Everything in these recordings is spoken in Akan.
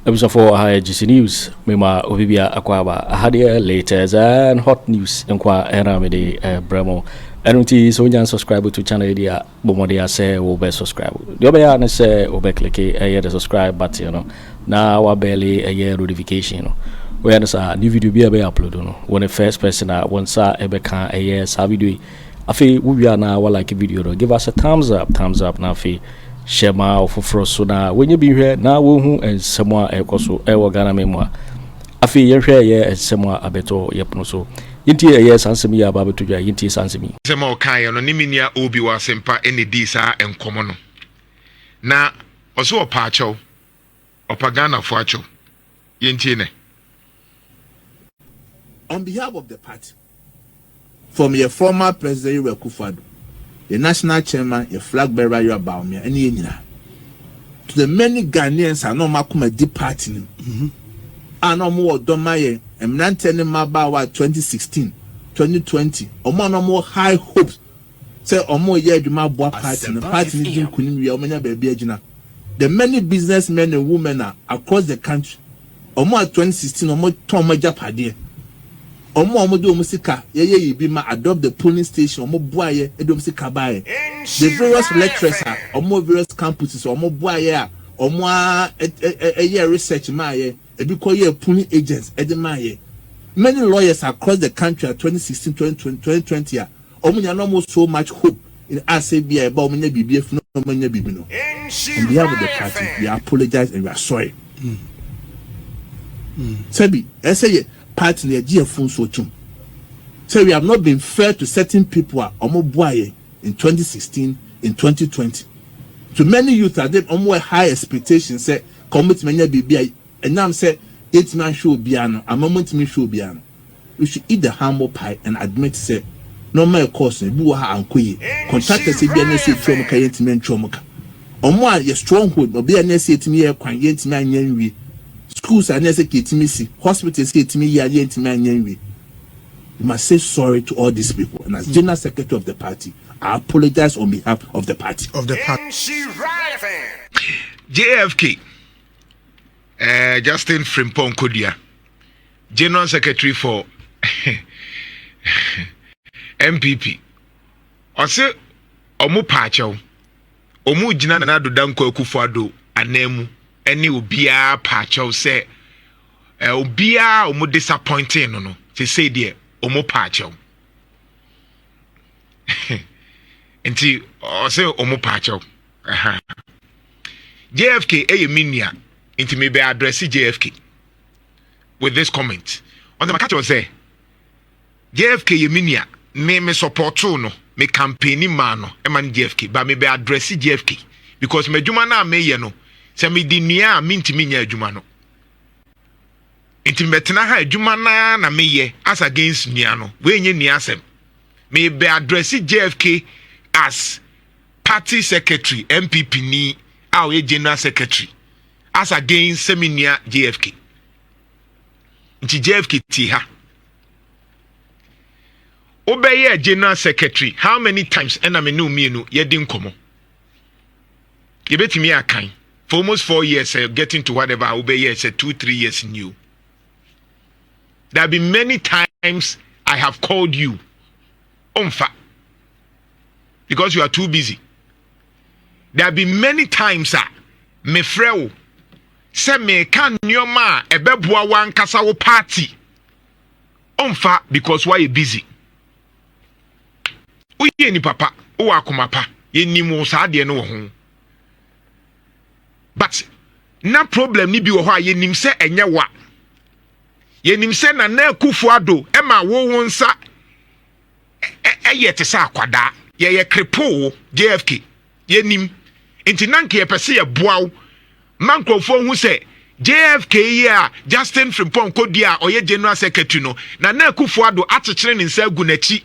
episode 4 GC News. Mema Obibia Akwaba. I had here latest and hot news. Nkwa Eramede Bremo. Enunti so nyan subscribe to channel dia. Bomodia say will be subscribe. The obeya na say obe click the subscribe button. You know. Now wa barely a year notification. You know. We understand new video be upload. You know. When the first person once ebe can a year sa video. Afi we are now like a video. Give us a thumbs up now. Afi. Shema ofori so na when you be here na wo hu ensemo ekoso e wo Ghana memwa afi ye hwe ye ensemo abeto yepno so yinti ye sansemi ya ba betodwa yinti sansemi sema okan no niminia obi wa sempa ene di sa enkomo no na oso opa acho opa Ghana fo acho yinti ne on behalf of the party from your former president Akufo Addo, the national chairman, your flag bearer, your Bawumia, and Yenina. To the many Ghanaians, I know Makuma deep party. I know more Domaye, and Nantene Mabawa 2016, 2020, or more high hopes. Say, or more year, you might walk party, and the party is in Kunim, baby. The many businessmen and women are across the country, or more 2016, or more Toma Japadi. Omo do musika ye be ma adopt the polling station omo boaye edo musika bae the various lecturers are omo various campuses omo boaye omo a research ma ye e bi call ye polling agents ede ma ye many lawyers across the country at 2016 2020 omo nya no so much hope in ACBI about omo nya BBF no omo nya BB no on behalf of the party we apologize and we are sorry Sabi say party near GFun so too. So we have not been fair to certain people at Omobuaye in 2016, in 2020. To many youth are there on high expectations, say commitment BBI, and now say 8 man show biano, a moment me show biano. We should eat the humble pie and admit say no more course buha and kui. Contractors say BNS Chomoka Yentiman Chomoka. Omwa your stronghold, but BNS to me a quaint man yenwi. Schools are necessary, hospitals say to me, you must say sorry to all these people. And as General Secretary of the party, I apologize on behalf of the party. JFK, Justin Frimpong Kodua, General Secretary for MPP. I say, Omu Pacho, Omu Jina Nadu Danko Akufo Addo, Anemu. Any ubia pacho say ubia omo disappointing no to say there omo pacho enti o say omo pacho JFK minia enti me be address JFK with this comment on the market say JFK minia me support no me campaign man no e man JFK but me be address JFK because me dwuma na me ye no Sammy dinia mintimi nya adwuma no intimetena ha adwuma na meye as against nia no we nye nia asem me be address JFK as party secretary MPP ni our general secretary as against seminia JFK nti JFK ti ha obeye general secretary how many times ena me no mienu ye di nkomo ye betimi akan for almost 4 years, getting to whatever I will be here, 2-3 years new. There have been many times I have called you, because you are too busy. There have been many times, me freo, say me can your ma ebebua wan kasawo party, because why you busy? Uye ni papa, uwa kumapa, ye ni mo sa de no ho. But na problem ni bi wo ho a yenim se enye wa yenim se na Akufo Addo e ma wo wonsa yete sa akwada ye krepo JFK yenim enti nanke ye pese ye boaw mankrofo hu se JFK ya Justin Frimpong Kodua oye general secretary no na Akufo Addo atechere ne nsa gu nachi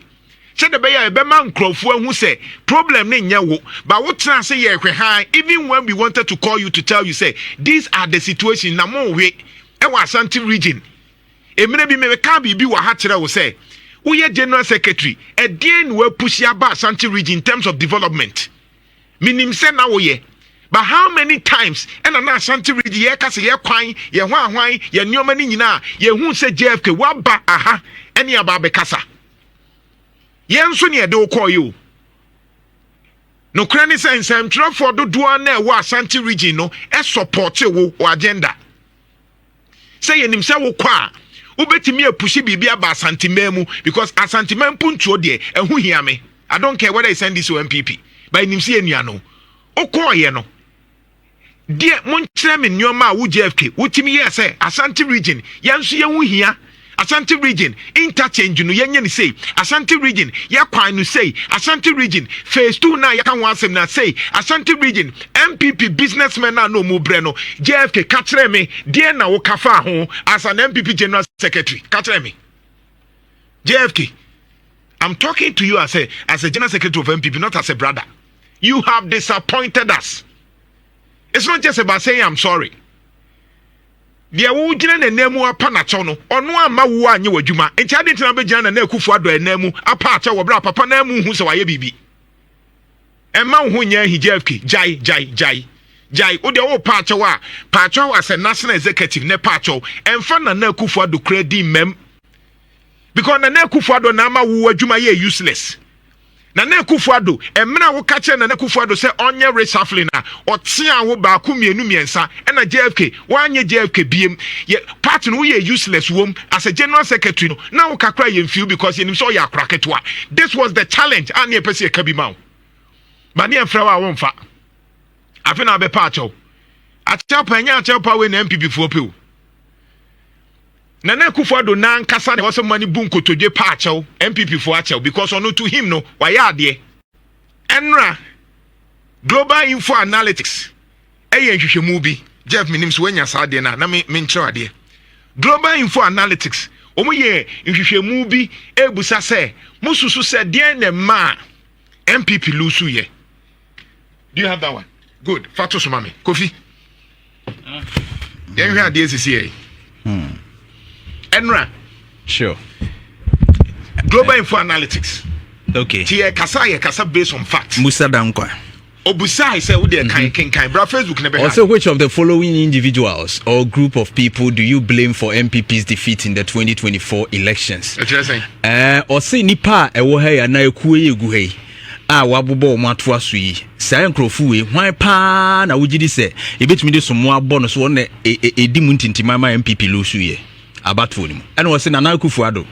said the bear be man crowfo who say problem ne nyawo but what tran say ye hwe even when we wanted to call you to tell you say these are the situation na mo we e wa Asante region emre bi me ka bi wa ha kire wo say wo ye general secretary e dey we push ya ba Asante region in terms of development minim say na wo ye But how many times and na Asante region ye kase ye kwan ye hwan ye nneoma ni nyina ye hu se JFK waba aha ene aba be kasa ye nso ne de ukọ yo no krani say nsem trafo dodo na e wo Asante region no e support wo agenda say ye nim se wo kwa a ubetimi apushi bibia ba Asante memu because Asante mempu ntuo de ehu hia me. I don't care whether I send this to MPP but nim se enua no ukọ ye no dear Monchem in your ma JFK, Utimi yes, Asante region, Yansu Yahuhia, Asante region, interchange no Yan say, Asante region, Yaquanu say, Asante region, phase 2 na Yakan Wasem na say, Asante region, MPP businessmen na no mu breno, JFK, catch me, dear na Okafa home as an MPP general secretary, catch me. JFK, I'm talking to you as a general secretary of MPP, not as a brother. You have disappointed us. It's not just about saying I'm sorry. Dia wo gina na nemu apa na cho no ono ama wo anye wadwuma enti ade ntina be gina na Akufo Addo nemu apa acha wo bra papa na mu hu se waye bibi emma wo nya JFK jai o de wo pa acha wa as a national executive ne pa acha emfa na Akufo Addo credit mem because na Akufo Addo na ama wo wadwuma ye useless. Na Akufo Addo emra wo ka che na Akufo Addo se onye reshuffling na otia wo ba ku mienu miensa e na JFK wanye JFK biem ye party no ye useless wom as a general secretary no na wo kakra ye mfiu because ye nim so ya kraketwa. This was the challenge and ye pese ka bi ma ba ne enfra wa wo mfa afi na be pacho atia panya atia pa we na MPP fo pe o na Akufo Addo na nkasa ne wose mani bunkotodwe pa achew MPP fo achew because ono to him no waya ade enra global info analytics nhwehwemu bi Jeff minim so wanya sa ade na me nkyerɛ ade global info analytics omo ye nhwehwemu bi ebusa se mususu se de na ma MPP lusu ye. Do you have that one? Good. Fatos mami Kofi yenhwe ade sisi ye. Enra. Sure. Global Info Analytics. Okay. Tie kasa based on facts. Musa Dankwa. Obusa I say we dey kan bra Facebook never. Also, which of the following individuals or group of people do you blame for MPP's defeat in the 2024 elections? Or say nipa e wo ha ya na ekuwe egu hei. Wabobo omato aso yi. Sai nkrofo we hwan pa na wogidi se ebetumi de somo abo no so na edi mu ntintima ma MPP losu ye. Abato ni ene wo se na Akufo Addo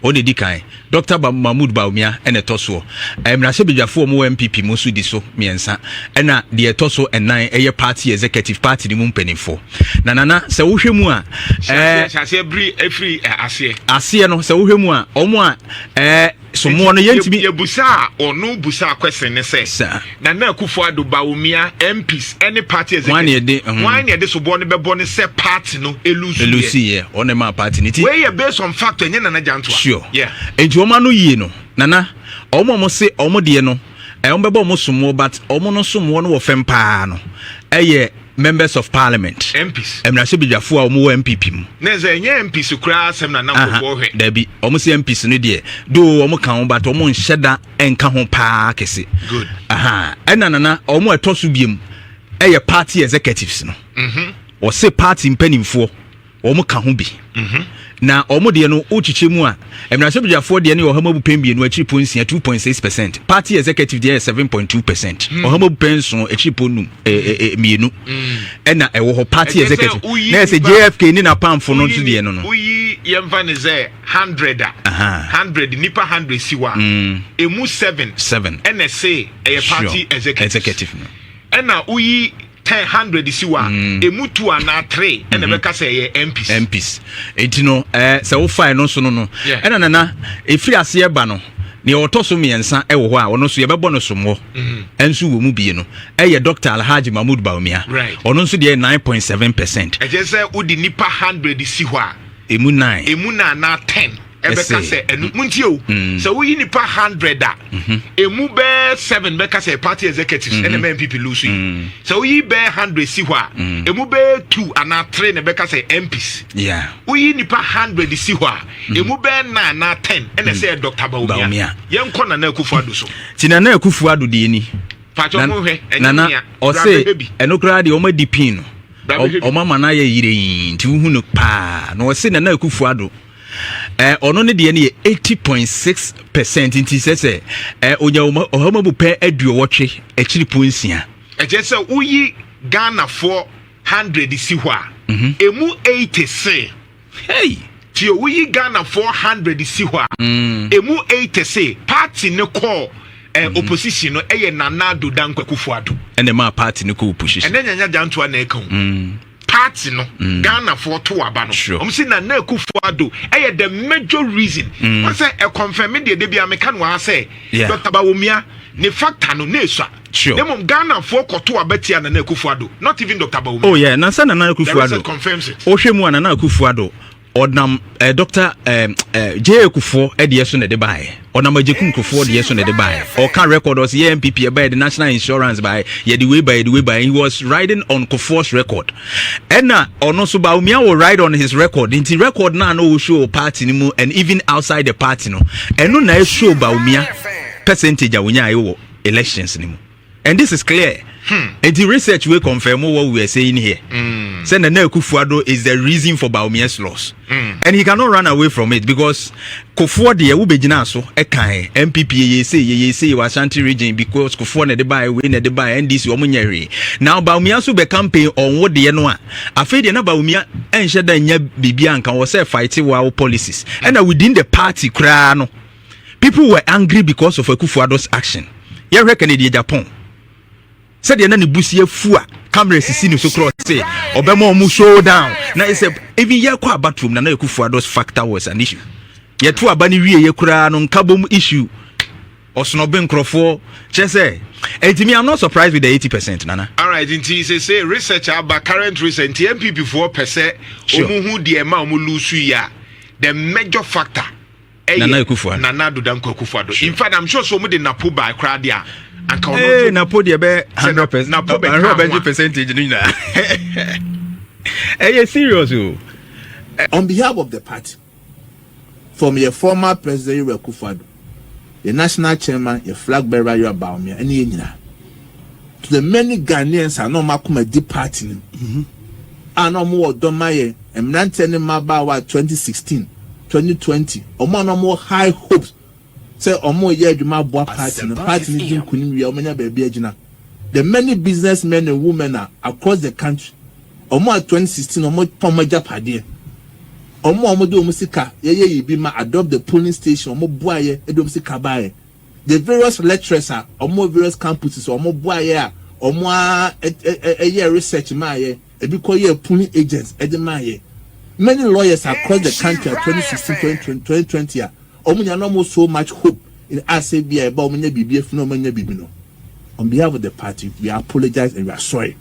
o de di kan Dr. Mahamadu Bawumia ene toso Asante Bediatuo mo MPP mo su di so miensa ena de toso enan eye party executive party ni mu mpanimfo na se wo hwemu a ase no se wo hwemu a omo a so mo no yentimi yebusa onu busa question ne say na Akufo Addo Bawumia MPs any party executive one ye de so bo ne bebo ne say party no elusu ye on ma party ni ti we based on fact enye na janto sure yeah enti o ma no yie no nana omo se omo de no bebo mo somo but omo no somo no wo fem pa no members of parliament MPs Asante Bediatuo a omo MPP mu na ze enye MPs kura asem na wo hwe dabi omo se MPs no de do omo kan but omo nhyeda enka ho pa kese good nana omo etoso biem party executives no o se party mpanimfo omo ka ho bi na omo de no ochiche mu a Asante Bediatuo de ne Mahama Bawumia no achi ponsia 2.6%, party executive de 7.2%, Mahama Bawumia achi ponu mienu na ewo ho party executive na se JFK ni na pamfo no de no uyi yemfa ne ze 100 nipa 100 siwa emu 7 na say party executive na uyi 100 siwa emu 2 ana 3 ene beka say MPs etino se wo file no so no ena nana efiri ase eba no ne otoso miensa ewo ho a ono so ye bebo no somo enso wo mu bie no Dr. Alhaji Mahamadu Bawumia ono nso de 9.7%. Eje say udi nipa 100 si ho a emu 9 na 10 ebeka say enu muntio so we nipa 100 a emu be 7 beka say party executives and MPP lose so we be 100 si ho a emu be 2 and 3 na beka say MPs we nipa 100 si ho a emu be 9 na 10 and say Dr. Bawumia yenko na Akufo Addo so tina na Akufo Addo de ni Nana or say enokra de oma dipino o mama na ye yire nti hu no pa na o se na Akufo Addo ono ne de ne 80.6% nti se onya ohama bu pe aduowotwe akiri ponsia eje se uyi Ghana for 100 si hɔ a emu 80 say hey ti uyi Ghana for 100 si hɔ a emu 80 say party ne call opposition no Nana do dan Akufo Addo ene ma party ne ko opposition ene nyanya janto na eka party no Ghana for to aba no si Nana Akufo Addo the major reason what say e confirm de bia me kan wa say Dr. Bawumia ne factor no na esua dem Ghana for koto abatia Nana Akufo Addo not even Dr. Bawumia oh yeah na say Nana Akufo Addo confirms it ohwemu Nana Akufo Addo Odnam Dr. J. Akufo Edieso ne de bae. Odnam Ejekun Akufo Edieso ne de bae. Or can record us ye MPP by the National Insurance by ye the way by he was riding on Kufuor's record. And na ono so Bawumia will ride on his record. Inti record na no show party nimu and even outside the party no. And no na show Bawumia percentage awunya ayo elections nimu. And this is clear. And the research will confirm what we are saying here. Say Nana Akufo Addo is the reason for Bawumia's loss. And he cannot run away from it because Kufuor de wo begina so ekan MPP ye say Asante region because Kufuor na de buy we na de buy NDC omunyere. Now Bawumia so be campaign on what de no a. Afei de na Bawumia enhye da nya bibia nkan wo say fight wa policies. And within the party kra no people were angry because of Akufo Addo's action. Ye Kennedy Agyapong said the nani busie fua camera sisi no so cross say obema omu show down na say even ye kwa bathroom na Akufo Addo's factor was an issue ye to abani wie ye kura no nkabom issue osno be nkrofo che say etimi I'm not surprised with the 80% nana all right inti say research about current recent MPP 4% omu hu de ma omu lusu ya the major factor Nana Akufo Addo Nana do dan Akufo Addo in fact I'm sure so mu de NAPO by crowd there. Hey, NAPO de be 100%. NAPO 100% ni na. Hey, serious o. On behalf of the party, from your former president Akufo Addo, the national chairman, your flag bearer, your Bawumia, and Yenina, to the many Ghanaians are no makuma deep party. I no more domaye and Nantene Mabawa 2016, 2020, or no more high hopes. Say omo ye adwuma boa party no party ni din kunim wi omanya baby agina the many businessmen and women are across the country omo 2016 omo pomaja pade omo de omo sika ye bi ma adopt the polling station omo boa ye edom sika bae the various lecturers are omo various campuses omo boa ye a omo ye research ma ye e bi ko ye polling agents e de ma ye many lawyers across the country 2016 2020 Omunya no more so much hope in ASABI about Omunya Bibi no Omunya Bibi no. On behalf of the party, we apologize and we are sorry.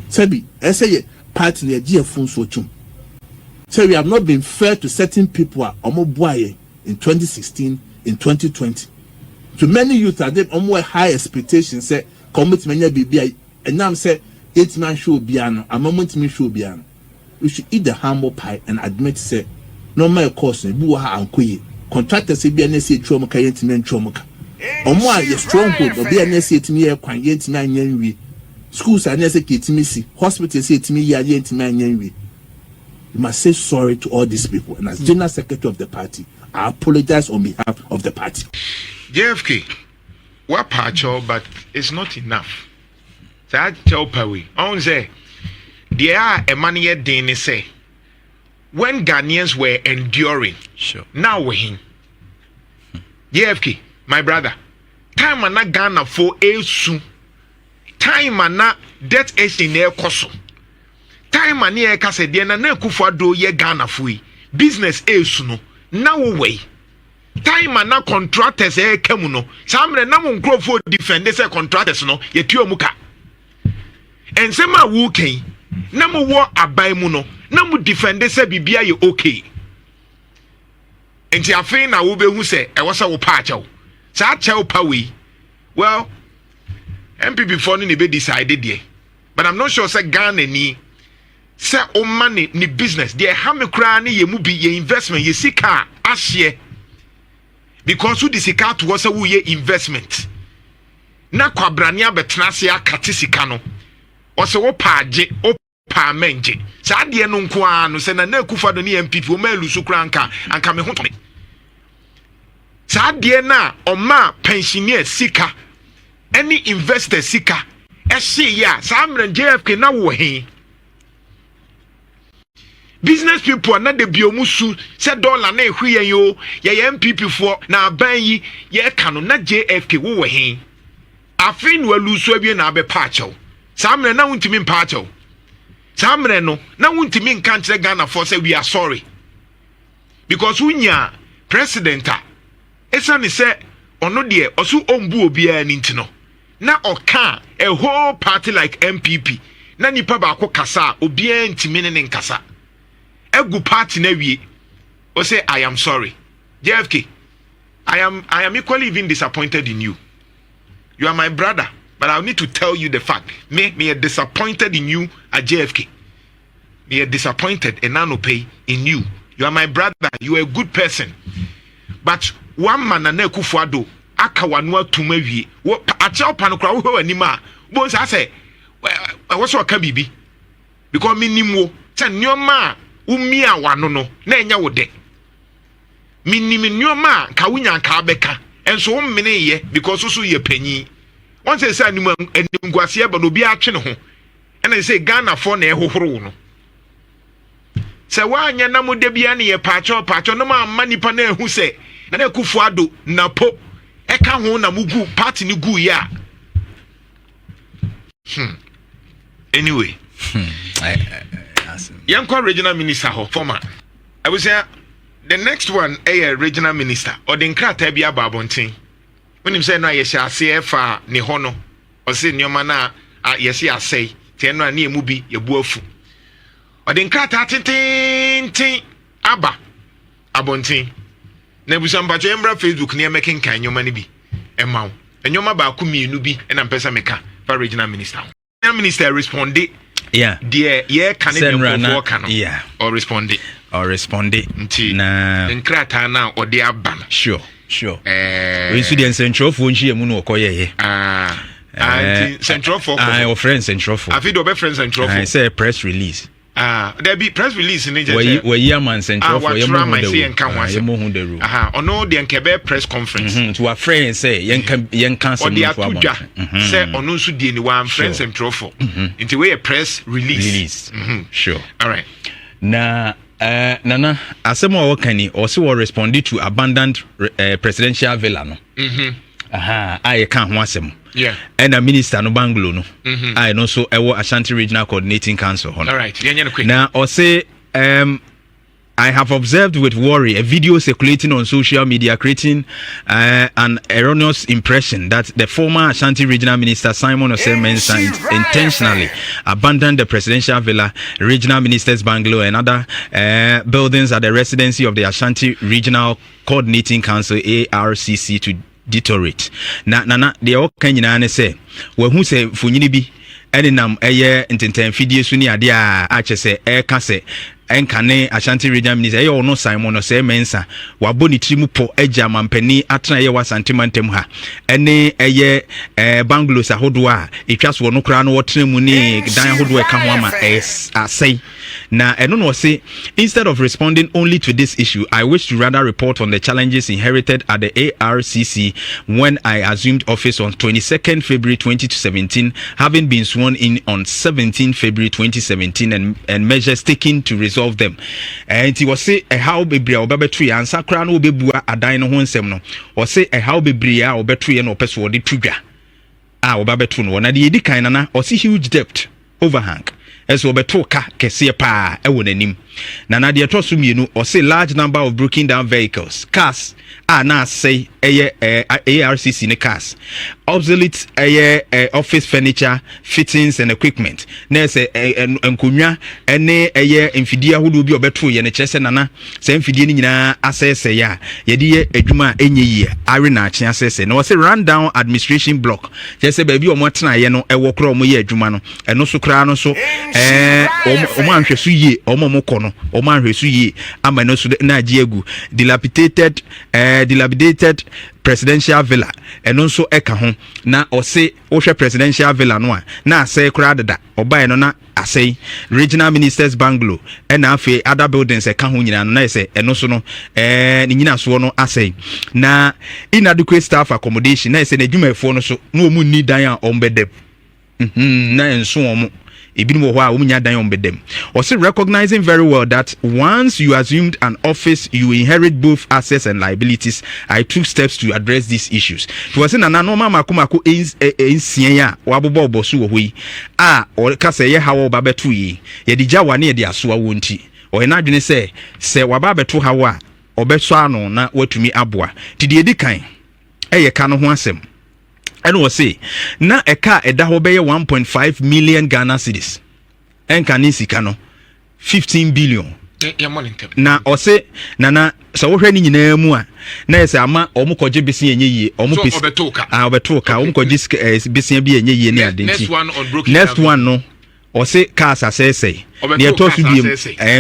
Sebi, I say party near GFun so chum. So we have not been fair to certain people at Omobuaye in 2016, in 2020. To many youth are there omo high expectations say commitment Bibi and now say 8 man show biano, a moment me show biano. We should eat the humble pie and admit say no my course ne bu ha ankoye contractors be na say twom ka yentime ntwom ka omo a ye stronghold obi na say etime ye kwan yentime anyanwi schools are na say ketime si hospitals say etime ye yentime anyanwi. You must say sorry to all these people, and as general secretary of the party I apologize on behalf of the party. JFK what pacho but it's not enough that tell pawe on say there are a money day say when Ghanaians were enduring, sure. Now we're him. JFK, my brother, time and not Ghana for a soon. Time and not death is in air coso. Time and near Casadiana Akufo Addo ye Ghana fui. Business is soon. Now way. Time and not contractors air kemuno. Some namun grow for defenders contractors no ye muka. And some are walking. Namu war abaimuno. Namu defend say bibia ye okay. Enti afei na wo be hu say e wo say wo pa achaw. Sa achaw pa we. Well, MPP for ni be decided there. But I'm not sure say Ghana ni say o money ni business. There ha me kra ni ye mu bi ye investment ye sika ahye. Because who the sika to say wo ye investment. na kwabrania betrase akate sika no ose wo paaje o pa menje saa de no nko a no se na Akufo Addo ne MPP o ma lusu kra anka me ho to saa de na o ma pensioner sika any investor sika ya saa mren JFK na wo he business people na de biomusu se dollar na ehwe yo ye MPP for na aban yi ye ka no na JFK wo he Afenyo alusu abie na abe paacho saa mren na wuntimi mpaacho saa mren no na wuntimi nka nkyere Ghana for say we are sorry because unya president esa ni se ono de osu ombu obia ni ntino na oka a whole party like MPP na nipa ba ko kasa obia ntimi ne nkasa egu party na wie o say I am sorry JFK I am equally even disappointed in you. You are my brother, but I need to tell you the fact. Me are disappointed in you at JFK. Me are disappointed and pay in you. You are my brother. You are a good person. But one man na Akufo Addo aka wanwa tumawie. Wo acha panokra wo anima. Bo nsa say wo so ka bibi. Because me nimwo say nyoma umi awano no na enya wo de. Me nim nyoma ka wunya ka beka. Enso wo mene ye because so ye panyi won say animu enguase ba no bi atwe ne ho ena say Ghana for na ehohoro no say wanya na mo de bia ne ye pacho no ma manipa na ehu say na Akufo Addo NAPO eka ho na mugu party ni gu ya anyway Yanko regional minister ho former I was say the next one a regional minister or the nkrata bia babontin when him say no ye sha CFA ni hono or say nyoma na ye say asay te no ani emu bi ye buafu or the nkrata tintin aba abontin na busa mpacho embra Facebook ne making kan nyoma ni bi emaw nyoma ba ku mienu bi na mpesa meka for regional minister. Regional minister responded yeah Canadian for can yeah or responded na nkrata na ode abana sure we student central for nchi emu no okoye central for our friends central for afi do be friends central for I say press release there be press release in Nigeria we year man central for yemo hu the rule ono de nkebe press conference to our friends say yen cancel for about say ono nso die ni one friends central for into we a press release sure all right na nana asemo wo kani o se wo responded to abandoned presidential villa no I can't ho asem yeah and a minister no Banglo no I no so ewo Ashanti Regional Coordinating Council all right quick now or say I have observed with worry a video circulating on social media creating an erroneous impression that the former Ashanti Regional Minister Simon Osei-Mensah intentionally abandoned the presidential villa, regional ministers' bungalow, and other buildings at the residency of the Ashanti Regional Coordinating Council (ARCC) to deteriorate. Na the okay nyina say we hu say funyini bi eninam eye intenten fidie su ni ade a ache say e ka say enkane Ashanti Regional Minister eye ono Simon Osei-Mensah waboni trimu po agya mampani atena ye wasante mantem ha ene eye bungalows ahodo a etwaso no kra no wotena mu ni dan ahodo e ka ho ama asay na eno no say instead of responding only to this issue I wish to rather report on the challenges inherited at the ARCC when I assumed office on 22nd February 2017 having been sworn in on 17 February 2017 and measures taken to resolve them and he was say how bebre obebetu ya ansa kra no obebua adan no ho nsem no o say how bebre ya obetu ye no peso de tudwa obebetu no na de edi kan na o say huge debt overhang as obetu ka kese pa ewo nanim na de to so mienu o say large number of broken down vehicles cars na say ARCC ne cars obsolete office furniture fittings and equipment na say enkonwa ene mfidie ahodo bi obeto ye ne kyerese nana say mfidie ni nyina asese ya ye de adwuma enye yi are na akye asese na say run down administration block kyerese ba bi o mo tena ye no ewo kro mo ye adwuma no eno so kra no so o mo anhwe so yi o mo mo hɔ no ɔma ahwɛ so yie ama no so na agye agu dilapidated presidential villa ɛno nso ɛka ho na ɔse wohwɛ presidential villa no a na asɛe koraa dada ɔbaeɛ no na asɛe regional ministers bungalow ɛna afei other buildings ɛka ho nyinaa no na ɛsɛ ɛno so no ne nyinasoɔ no asɛe na inadequate staff accommodation na ɛsɛ n'adwumayɛfoɔ no so na ɔmu nni dan a ɔmbɛdam na ɛnso ɔmo ebinim wɔ hɔ a ɔmunya dan ɔmbɛdam ɔse recognizing very well that once you assumed an office you inherit both assets and liabilities. I took steps to address these issues. To was in an anoma makumako insia wabobɔ ɔbɔ so wɔ hɔ yi a ɔka sɛ yɛ hawa ɔba bɛto yi yɛde gya wane yɛde asoa wɔ nti ɔyɛ n'adwene sɛ waba bɛto hawa a ɔbɛso ano na watumi aboa ti deɛ di kan ɛyɛ ka no ho asɛm ɛna wɔse na ɛka ɛda hɔ bɛyɛ 1.5 million Ghana cedis ɛnka ne sika no 15 billion na ɔse nana sɛ wohwɛ ne nyinaa mu a na ɛsɛ ama ɔmo kɔgye besia ɛnyɛ yie ɔmo ɔbɛto ka ɔmo kɔgye besia bi ɛnyɛ yie ne ade nti next one no ɔse cars asɛsɛe deɛ ɛtɔ so biem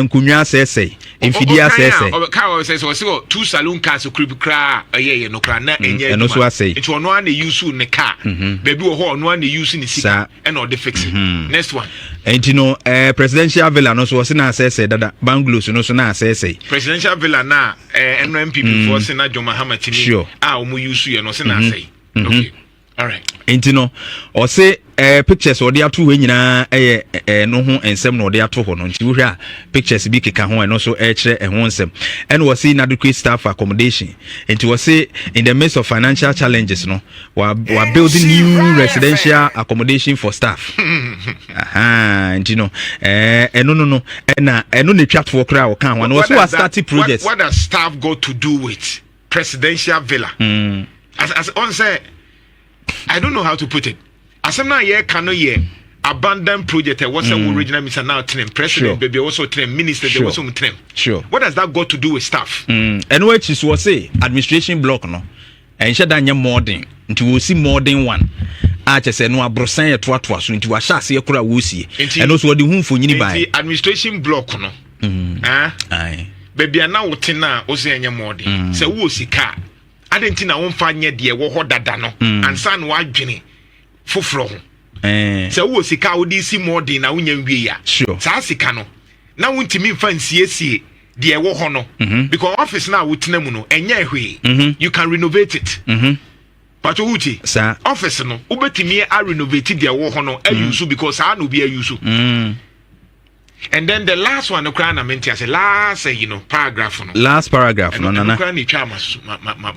nkonnwa asɛsɛe mfidie asɛsɛe two saloon cars kra ɛyɛ no kra na ɛnyɛ ɛno so asɛe nti ɔno a na use ne car baabi wɔ hɔ ɔno a na use ne sika ɛna ɔde fix next one ɛnti no presidential villa no so ɔse na asɛsɛe dada bungalows no so na asɛsɛe presidential villa na ɛno MPP for se na John Mahama tini a ɔmo use yɛ no se na asɛe okay all right enti no ɔse pictures ɔde ato hɔ nyinaa ɛyɛ no ho nsɛm na ɔde ato hɔ no nti wohwɛ a pictures bi keka ho ɛno so ɛkyerɛ ɛho nsɛm ɛna wɔse inadequate staff accommodation nti wɔse in the midst of financial challenges no we're building new residential accommodation for staff nti no ɛno ɛna ɛno ne twatoɔ koraa ɔka ho no wɔse was starting projects. What does staff got to do with presidential villa? As on say I don't know how to put it. Asemna ye kano ye abandoned project was a original minister now trem president baby also trem minister there was some trem. Sure. What does that got to do with staff? And which is was say administration block no. And she danye modern nti we see modern one. A che se no abrosan ye toatoa so nti wa hya ase ekura wo sie. And also the hu mfonyini bai. The administration block no. Aye. Baby na wote na o se enye modern. Se wo sika adenti na wonfa nye de wo ho dada no ansa na wadwene foforo ho sɛ wo sika wo di si modern na wonya nwie ya saa sika no na wontimi mfa nsiesie de wo ho no because office na wotena mu no enya hwe you can renovate it but wuti office no ubetimi a renovate de wo ho no ayusu because saa no bi ayusu and then the last one, last paragraph. Last paragraph, no.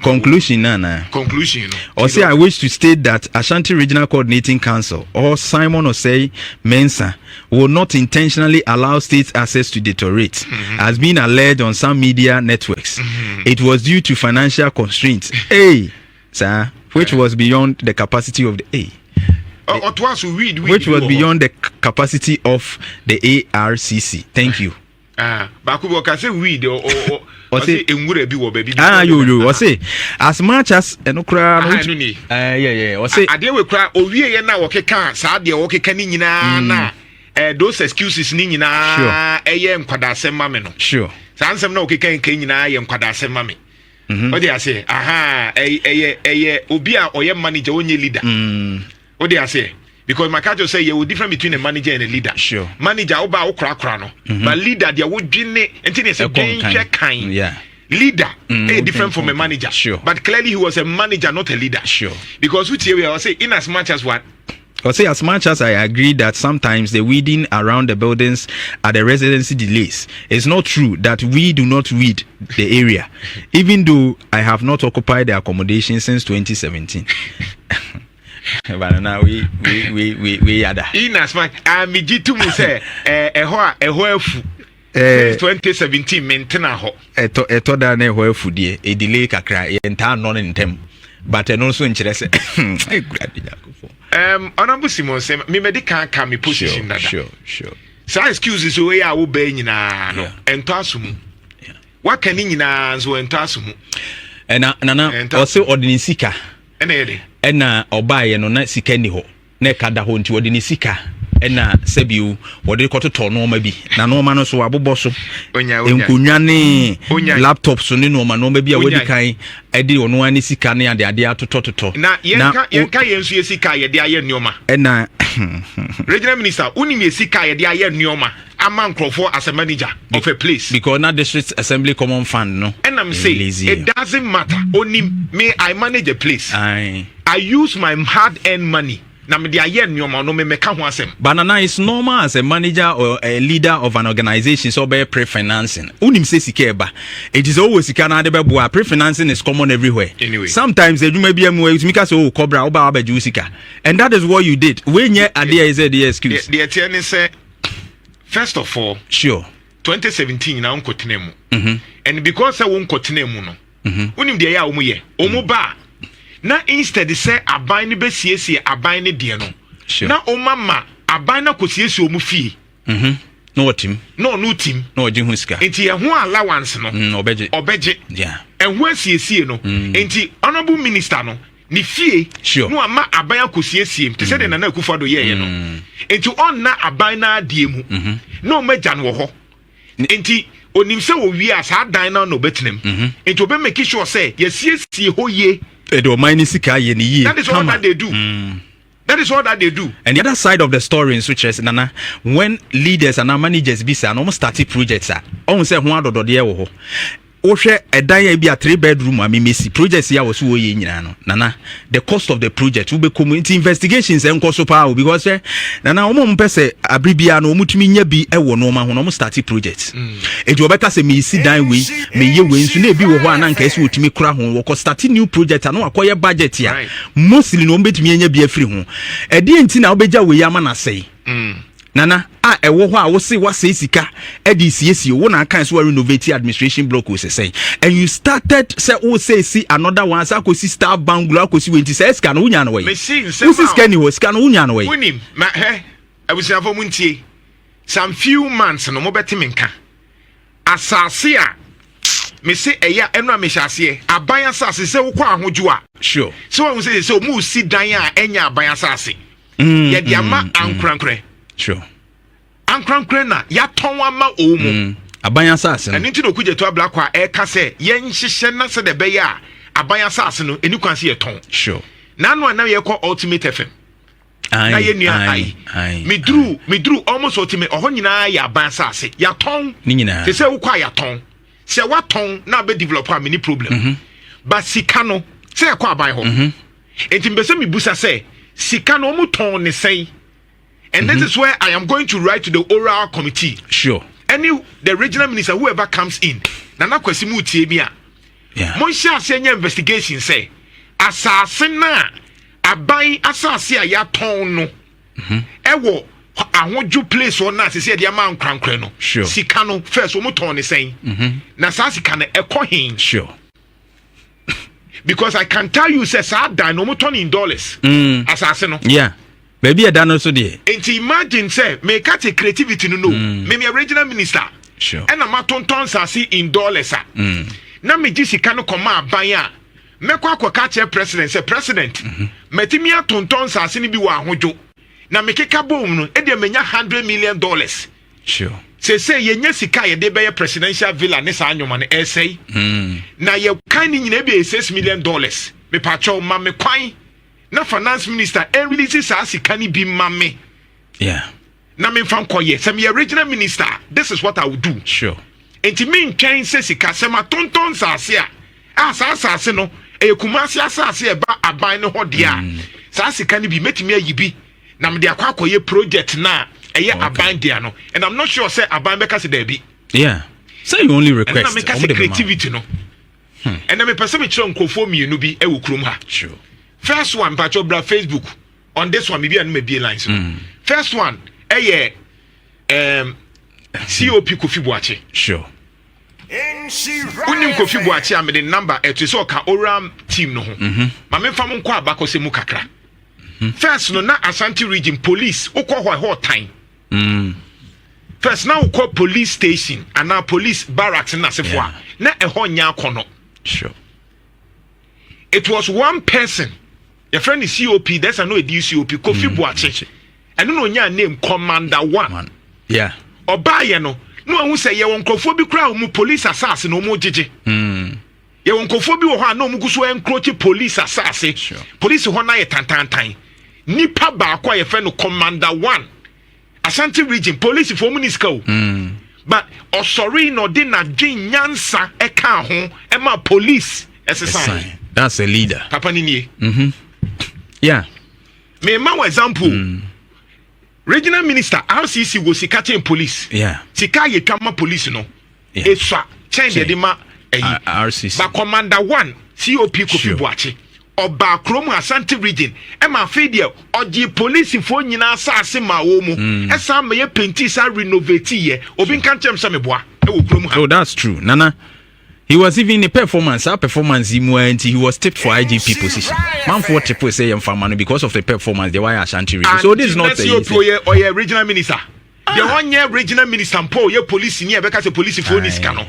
Conclusion, no. Conclusion, Or say, I wish to state that Ashanti Regional Coordinating Council or Simon Osei Mensah will not intentionally allow state access to deteriorate, as being alleged on some media networks. It was due to financial constraints, sir, which was beyond the capacity of the which was beyond the capacity of the ARCC. Thank you. Bakubo can say weed or say enwure bi wo baby. Or say as much as enokra or say ade we kra owie ye na wo keka saa de wo keka ni nyina na those excuses ni nyina eye nkwadasem ma me no. Sure. Saa nsem na wo keka nka nyina ye nkwadasem ma me. What do you say? Obi a oye manager onye leader. What do you say? Because my catch say you different between a manager and a leader. Sure. Manager oba okra no. But leader they would gene until it's a kind. Yeah. Leader different from a manager. Sure. But clearly he was a manager, not a leader. Sure. Because which here we are say in as much as what? I'll say as much as I agree that sometimes the weeding around the buildings are the residency delays. It's not true that we do not weed the area, even though I have not occupied the accommodation since 2017. But now we ada. In as much me jitu mu say afu 2017 maintain ho. Eto da na eho afu die e delay kakra e nta no ntem. But no so nkyere se honorable Simon say me medical can me position that. Sure. So excuses we are wo ba nyina no ento asumu. What can nyina so ento asumu. Na o se ordinary sika. Ene ena obaye no na sika ni ho na kada ho nti odi ni sika ena sebiu wode kototo no ma bi na no ma no so abobɔ so enkunya ne laptop so ne no ma no ma bi a wodi kan edi ono ani sika ne ade atotototo na yenka yensu yesika ye de aye nneoma ena regional minister uni me sika ye de aye nneoma ama nkrofo as a manager of a place because na district assembly common fund no and I'm saying it doesn't matter only me I manage a place I use my hard-earned money. Na me dia ye nneoma no me meka ho asem. Banana is normal as a manager or a leader of an organization so be pre-financing. Unim say sika eba. It is always sika na de beboa. Pre-financing is common everywhere. Anyway. Sometimes eduma bi amu you make say cobra oba abeju sika. And that is what you did. When ye ade is the excuse. The attorney say first of all, sure. 2017 na unkotene mu. And because I won't kotene mu no. Unim dia ya omu ye. Omu ba na instead say aban ne besiesie aban ne de no na o mama aban na kosiesie omu fie no team no team no oje hu sika enti e ho allowance no obeje yeah e ho asiesie no enti honorable minister no ni fie no ama aban akosiesie te say de na Akufo Addo ye no enti on na aban na de mu no magya no ho enti onim se wo wi asa dan na no betenem enti obe make sure say yesiesie ho ye. That is all that they do. That is all that they do. And the other side of the story in which is Nana, when leaders and managers be almost started projects almost say one do there wo ohwe edan bi a 3-bedroom amemesi projects ya wo so wo ye nyina no nana the cost of the project will be community investigations en koso pa because nana omo mpese abribia no omutumi nya bi ewo no ma ho no start projects ejo beka se me si dan we me ye we nso na ebi wo ho ananka ese otumi kura ho wo start new project no akoye budget ya mostly no mbetumi nya bi afiri ho edi enti na obeja we ya ma na sei Nana, ewo ho a wo se wa se sika edi siesie wo na kan so renovate administration block we say and you started say wo say see another one say akosi star bangula akosi we nti say sika no unya no we me see sika ni wo sika no unya no we unim ma abusia fo muntie some few months no mo beti menka asase a me say eya eno me hyase aban asase say wo kwa ahoju a sure so wo say so mu si dan a enya aban asase ye dia ma ankrankre sure. Ankrankre na ya tonwa ma omu. Abanya sase no. Eni nti no kuje to ablakwa e ka se ye nhihye na se de be ya abanya sase no eni kwanse ye ton. Sure. Na no na ye call ultimate FM. Na ye nua ai. Me drew almost ultimate oho nyina ya abanya sase. Ya ton. Ni nyina. Se wo kwa ya ton. Se wa ton na be develop a mini problem. But sika no se e kwa aban ho. Enti mbese me busa se sika no mu ton ne sei. And this is where I am going to write to the oral committee. Sure. The regional minister, whoever comes in, Nana Kwesimu Tiebia. Yeah. Monsha senior investigation say, Assassin abai assassia ya tono. Ewo, I want you place or not, said the amount crankreno. Sure. Sikano first, Omuton is saying, Nasasikana ekohin. Sure. Because I can tell you, says, I die no more in dollars. Assassin. Yeah. Maybe a dano so dear. And imagine, say, make a creativity no. Maybe a regional minister. Sure. And a maton sasi in dollars. Na me jisi kano koma baya. Me kwa catch president, say president. Metimia tonton sasi ni bi wa hojo. Na me keka boom no, e de menya $100 million. Sure. Say ye nye sika ye de be presidential villa ne sa anyoma ne essay. Na ye kan ni nyina be $6 million. Me pacho ma me kwan. Na finance minister and releases as can be mammy. Yeah. Na me fan koye. Some original minister. This is what I would do. Sure. And to me, can say sema tonton sasia. Asa no. E kumasi asa ba aban no hodia. Sasi can be met me yibi. Na me dia kwa koye project na. Eye aban dia no. And I'm not sure say aban beka se there be. Yeah. Say you only request. And na me ka creativity no. And na me person me chiro nkofo mi no bi e wo krom ha. Sure. First one, Pacho Bra Facebook. On this one, maybe I may be lines. First one, COP Kofi Boakye. Sure. Unim Kofi Boakye, I made the number at Tisoka Oram team no. Mame famon kwa bako se mukakra. First, no na Asante region police. Oko hot time. First, now call police station and now police barracks na sefwa. Na eho nya kono. Sure. It was one person. Your friend is COP, there's a no COP, Kofi Boakye. and no name Commander 1. Yeah. Obaye no ahu say ye won krofo bi kra mu police assassin no mu jeje. Ye won krofo bi wo ho na mu guso encroach police assassin. Police ho na ye tantantan. Nipa ba akwa ye fe no Commander 1. Asante region police for municipal. But sorry no dey na dwen nyansa e ka ho e ma police exercise. That's a leader. Papa ni yeah. Me ma example. Regional Minister RCC was Sikati police. Yeah. Sika ye kama police no. Yeah. Eswa change the ma RCC. But Commander 1 COP Kofi Boakye. Oba Krom Asante region. Ema fedia oji police fo nyina asase ma wo mu. Esa me ye penti sa renovate ye. Obi kan chem sa me boa. E wo krom ha. Oh, that's true. Nana. He was even in a performance. Our performance he was tipped for IGP position. Man for triple say Mfamano because of the performance. They were Ashanti region. So this is not the easy. Or your regional minister. The 1 year regional minister Paul your police near because the police for this cano.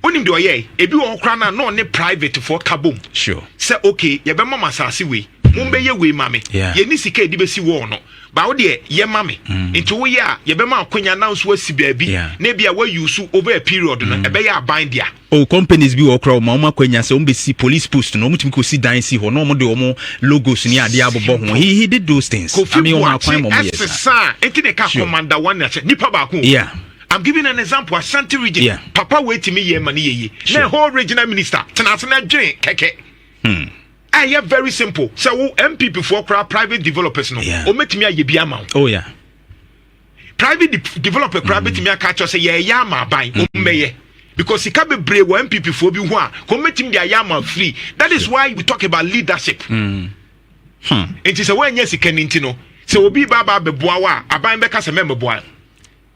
Onim do ye ebi won kra na no ne private for kabom. Sure. Say okay, ye be mama sase we. Mumbe ye we mame. Ye ni sika edi besi wo no. Ba wo de ye mame. Into we ya ye be ma akwanya announce we si baabi. Na bia we use over a period no e be ya aban dia. Oh, companies bi wo kra ma ma kwanya se umbe si police post no mutimi ko si dan si ho no mo de omo logos ni ade abobo ho. He did those things. I mean on akwan mo yes. Enti ne ka Commander 1 na che nipa ba ko. Yeah. I'm giving an example. Asante region. Yeah. Papa wait to me ye money ye. Sure. Whole regional minister. Tenasana drain keke. I very simple. So MPP for private developers no. Yeah. O metimi aye bi ama. Oh yeah. Private developer private me catch say ye ya ma ban o meye. Because he can be brave when MPP for be one. Ko metimi dia ya ma free. That is why we talk about leadership. It is a when yes can intino. So obi baba be boa wa aban be ka se member boa.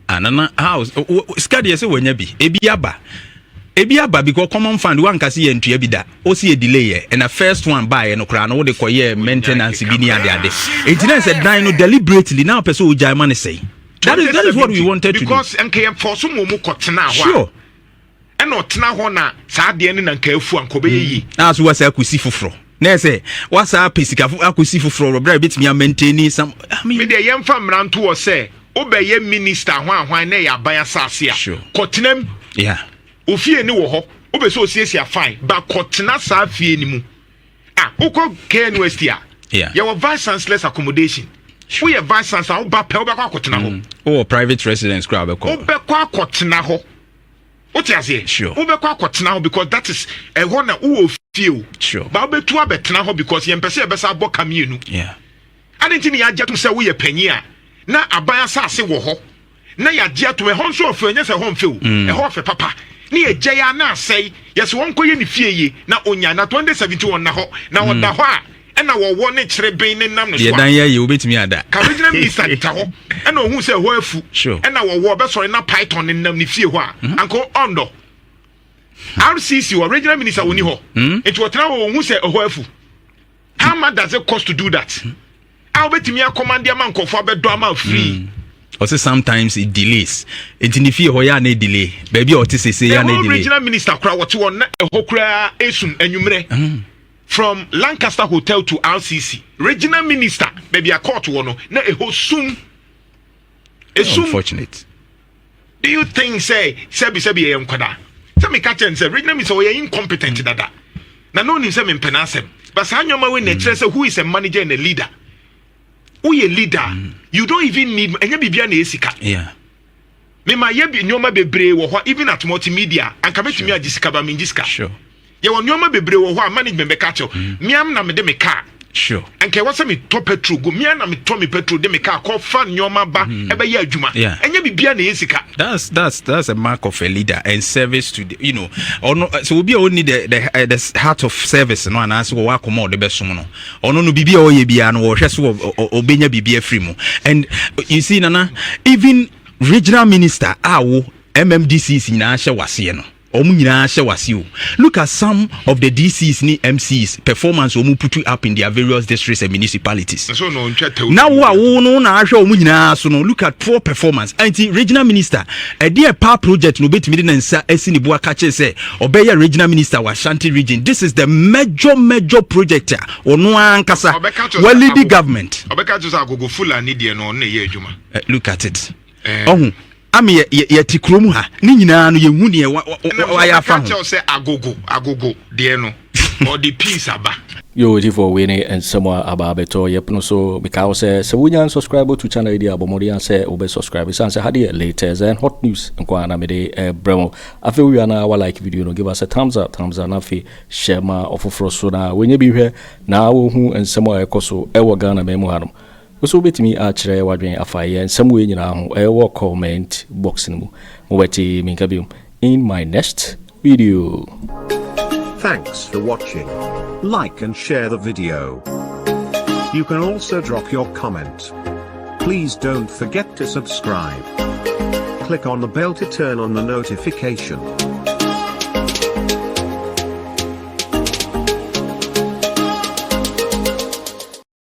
Anana house skadi say wanya bi ebi aba because common fund one can see entry bi da o see a delay and the first one buy no kra no de koye maintenance bi ni ade it is a dine no deliberately now person o jai man say that is what we wanted to do because NKM for some mu kotena ho sure and not tena ho na sa de ni na nka afu ankobe yi as we say akusi foforo na say what's up pesika akusi foforo bra bitimi maintain some I mean me de yemfa mranto wo say obeye minister hwan na ya ban asase a kotenam yeah ofie ni wo ho obeso osiesia fine ba kotena sa fie ni mu ukọ KNUST yeah your vice chancellor's accommodation we your vice chancellor oba pe oba kotena ho oh private residence crowd be call oba kotena ho what you say sure oba kotena ho because that is a ho na wo fie sure ba obetu abetena ho because ye mpese e be sa bo kamienu yeah adenti ni agyatum se wo ye panyi a na aban asase wo ho na ya gye ato e ho nso ofe nya se ho mfe o e ho ofe papa ni egye ya na asai yes won koye ni fie yi na onya na 2071 na ho na oda ho a e na wo ne kire ben ne nam no so ye dan ye obetimi ada ka regional minister ta ho e na ohun se ho afu e na wo be sori na python ne nam ni fie ho a anko ondo RCC or regional minister woni ho it wo tena wo ohun se ho afu how much does it cost to do that I'll bet me a command your man for a drama free. Also, sometimes it delays. It's in the fear where you delay. Baby, or to say, the regional minister crowd what you want a hokra esum enyumre from Lancaster Hotel to RCC. Regional minister, maybe a court one, na a hosum. Unfortunate. Do you think say sebi em kwada? Some catch and say regional minister we are incompetent dada. Na no nim say me penasem. But sa nyoma we na say who is a manager and a leader. Who a leader, you don't even need any bibia na esika. Yeah. Me ma ye bi nyoma bebre wo ho even at multimedia and come to me agisika ba me ngisika. Sure. Ye wo nyoma bebre wo ho management be catch. Me am na me de me car. Sure. And ke wasa me to petrol go me na me to me petrol de me car call fan nyoma ba e be ye adwuma. Enye bibia na esika. That's a mark of a leader and service to the, you know. Or no, so we be only the heart of service no and answer wo akomo de be som no. Ono no bibia o ye bia no wo hwe so obenya bibia free mu. And you see nana even regional minister awo MMDCs nyina hye wase no. Omunyina Shawasio. Look at some of the DCs ni MCs performance omu put up in their various districts and municipalities. So no now no na omunyina so no look at poor performance. Anti regional minister a dear power project no betimi na nsa asini Boakye say obeya regional minister wa Ashanti region. This is the major project ono ankasa well leading government. Obeka to say agogo fulani de no na ye adwuma. Look at it. Ami yeti kromu ha ni nyina no yehu ne wa ya fa ho say agogo de no or the peace aba yo for winning and someone about beto yepno so because so we can subscribe to channel idea bomori and say obe subscribe and say had latest and hot news and kwa na me de bremo afi we na our like video no give us a thumbs up na fi share ma ofoforo so na we nya bi hwe na wo hu and someone ekoso e wo Ghana memo hanom so betimi otchere wadwen afaye and some way nyina ho e wo comment box ni mu mo weti minka bi in my next video. Thanks for watching. Like and share the video. You can also drop your comment. Please don't forget to subscribe. Click on the bell to turn on the notification.